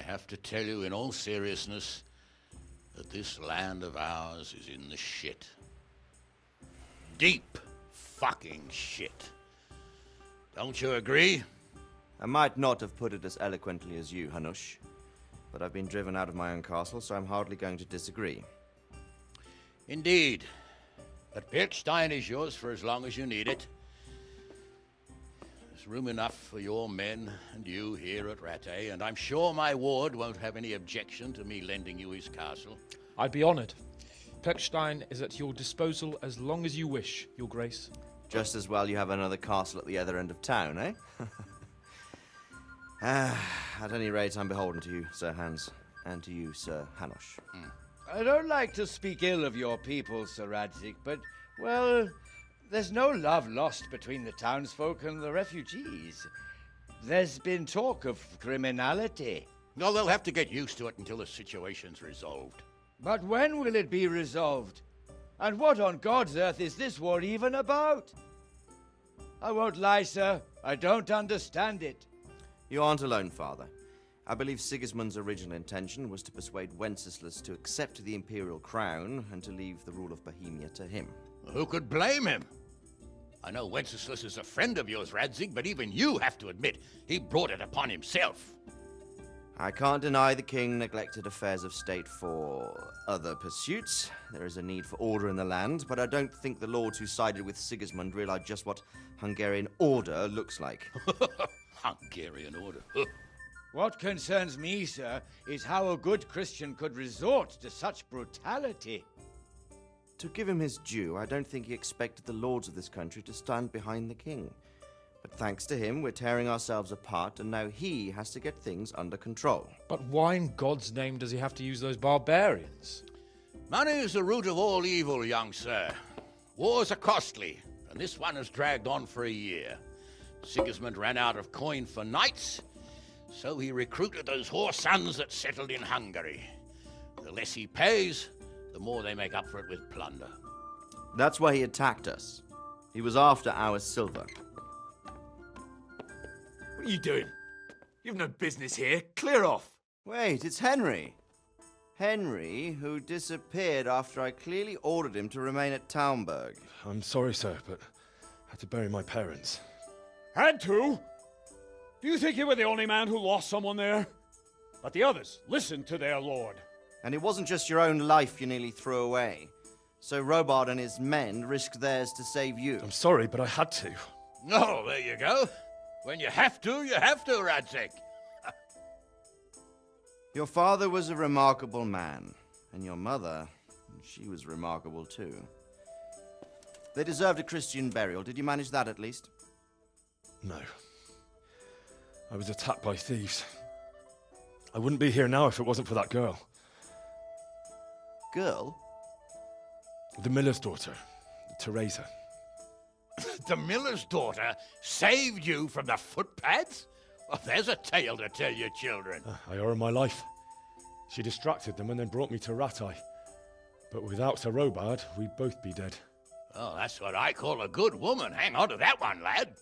have to tell you in all seriousness that this land of ours is in the shit. Deep fucking shit. Don't you agree? I might not have put it as eloquently as you, Hanush, but I've been driven out of my own castle, so I'm hardly going to disagree. Indeed. But Birkstein is yours for as long as you need it. There's room enough for your men and you here at Rattay, and I'm sure my ward won't have any objection to me lending you his castle. I'd be honored. Pechstein is at your disposal as long as you wish, Your Grace. Just as well you have another castle at the other end of town, eh? At any rate, I'm beholden to you, Sir Hans, and to you, Sir Hanush. I don't like to speak ill of your people, Sir Radzik, but, well, there's no love lost between the townsfolk and the refugees. There's been talk of criminality. Well, they'll have to get used to it until the situation's resolved. But when will it be resolved? And what on God's earth is this war even about? I won't lie, sir. I don't understand it. You aren't alone, Father. I believe Sigismund's original intention was to persuade Wenceslas to accept the imperial crown and to leave the rule of Bohemia to him. Who could blame him? I know Wenceslas is a friend of yours, Radzig, but even you have to admit he brought it upon himself. I can't deny the king neglected affairs of state for other pursuits. There is a need for order in the land, but I don't think the lords who sided with Sigismund realized just what Hungarian order looks like. Hungarian order. What concerns me, sir, is how a good Christian could resort to such brutality. To give him his due, I don't think he expected the lords of this country to stand behind the king. But thanks to him, we're tearing ourselves apart, and now he has to get things under control. But why in God's name does he have to use those barbarians? Money is the root of all evil, young sir. Wars are costly, and this one has dragged on for a year. Sigismund ran out of coin for knights, so he recruited those whore sons that settled in Hungary. The less he pays, the more they make up for it with plunder. That's why he attacked us. He was after our silver. What are you doing? You've no business here. Clear off. Wait, it's Henry. Henry, who disappeared after I clearly ordered him to remain at Taumburg. I'm sorry, sir, but I had to bury my parents. Had to? Do you think you were the only man who lost someone there? But the others listened to their lord. And it wasn't just your own life you nearly threw away. So Robard and his men risked theirs to save you. I'm sorry, but I had to. Oh, there you go. When you have to, Radzig. Your father was a remarkable man, and your mother, she was remarkable too. They deserved a Christian burial. Did you manage that at least? No. I was attacked by thieves. I wouldn't be here now if it wasn't for that girl. Girl? The miller's daughter, Teresa. The miller's daughter saved you from the footpads? Well, there's a tale to tell your children. I owe her my life. She distracted them and then brought me to Rattay. But without Sir Robard, we'd both be dead. Oh, that's what I call a good woman. Hang on to that one, lad.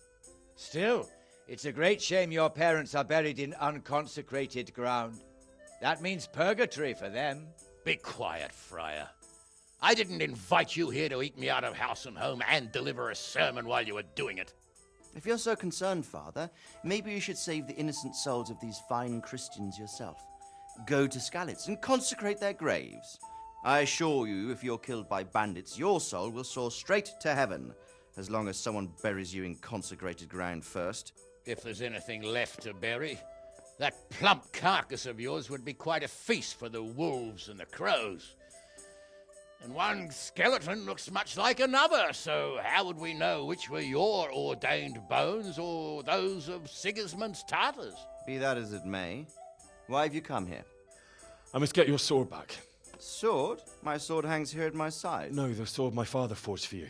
Still, it's a great shame your parents are buried in unconsecrated ground. That means purgatory for them. Be quiet, Friar. I didn't invite you here to eat me out of house and home and deliver a sermon while you were doing it. If you're so concerned, Father, maybe you should save the innocent souls of these fine Christians yourself. Go to Skalitz and consecrate their graves. I assure you, if you're killed by bandits, your soul will soar straight to heaven, as long as someone buries you in consecrated ground first. If there's anything left to bury, that plump carcass of yours would be quite a feast for the wolves and the crows. And one skeleton looks much like another, so how would we know which were your ordained bones or those of Sigismund's Tartars? Be that as it may, why have you come here? I must get your sword back. Sword? My sword hangs here at my side. No, the sword my father forged for you.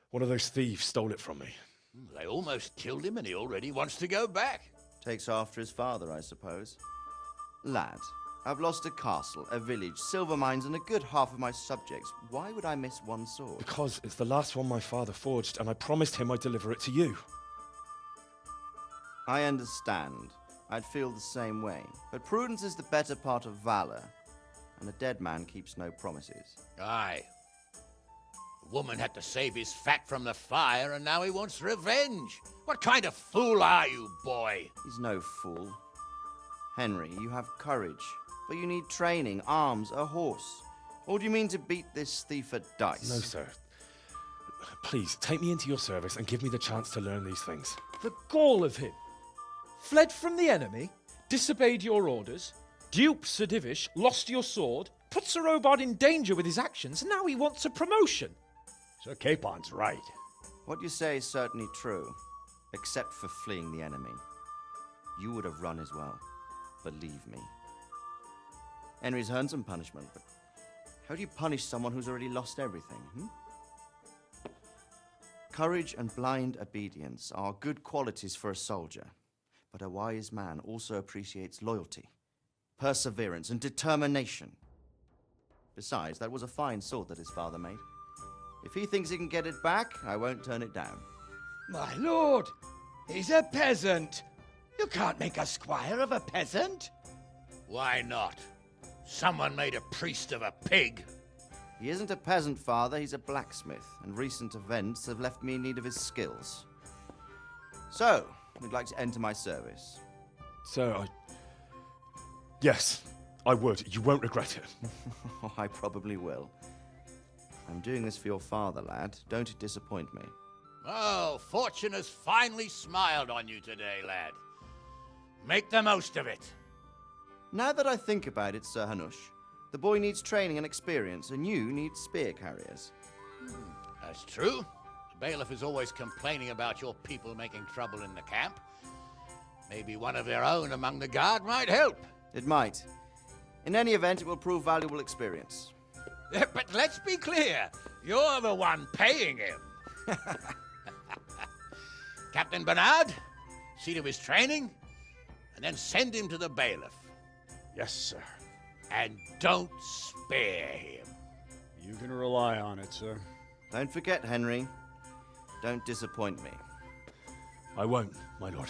One of those thieves stole it from me. They almost killed him and he already wants to go back. Takes after his father, I suppose. Lad, I've lost a castle, a village, silver mines, and a good half of my subjects. Why would I miss one sword? Because it's the last one my father forged, and I promised him I'd deliver it to you. I understand. I'd feel the same way. But prudence is the better part of valor, and a dead man keeps no promises. Aye. The woman had to save his fat from the fire, and now he wants revenge. What kind of fool are you, boy? He's no fool. Henry, you have courage, but you need training, arms, a horse. Or do you mean to beat this thief at dice? No, sir. Please, take me into your service and give me the chance to learn these things. The gall of him. Fled from the enemy, disobeyed your orders, duped Sir Divish, lost your sword, put Sir Robard in danger with his actions, and now he wants a promotion. Sir Capon's right. What you say is certainly true, except for fleeing the enemy. You would have run as well, believe me. Henry's earned some punishment, but how do you punish someone who's already lost everything, Courage and blind obedience are good qualities for a soldier, but a wise man also appreciates loyalty, perseverance, and determination. Besides, that was a fine sword that his father made. If he thinks he can get it back, I won't turn it down. My lord, he's a peasant. You can't make a squire of a peasant. Why not? Someone made a priest of a pig. He isn't a peasant, father, he's a blacksmith, and recent events have left me in need of his skills. So, would like to enter my service. Sir, Yes, I would. You won't regret it. Oh, I probably will. I'm doing this for your father, lad. Don't disappoint me. Oh, fortune has finally smiled on you today, lad. Make the most of it. Now that I think about it, Sir Hanush, the boy needs training and experience, and you need spear carriers. That's true. The bailiff is always complaining about your people making trouble in the camp. Maybe one of their own among the guard might help. It might. In any event, it will prove valuable experience. But let's be clear. You're the one paying him. Captain Bernard, see to his training, and then send him to the bailiff. Yes, sir. And don't spare him. You can rely on it, sir. Don't forget, Henry. Don't disappoint me. I won't, my lord.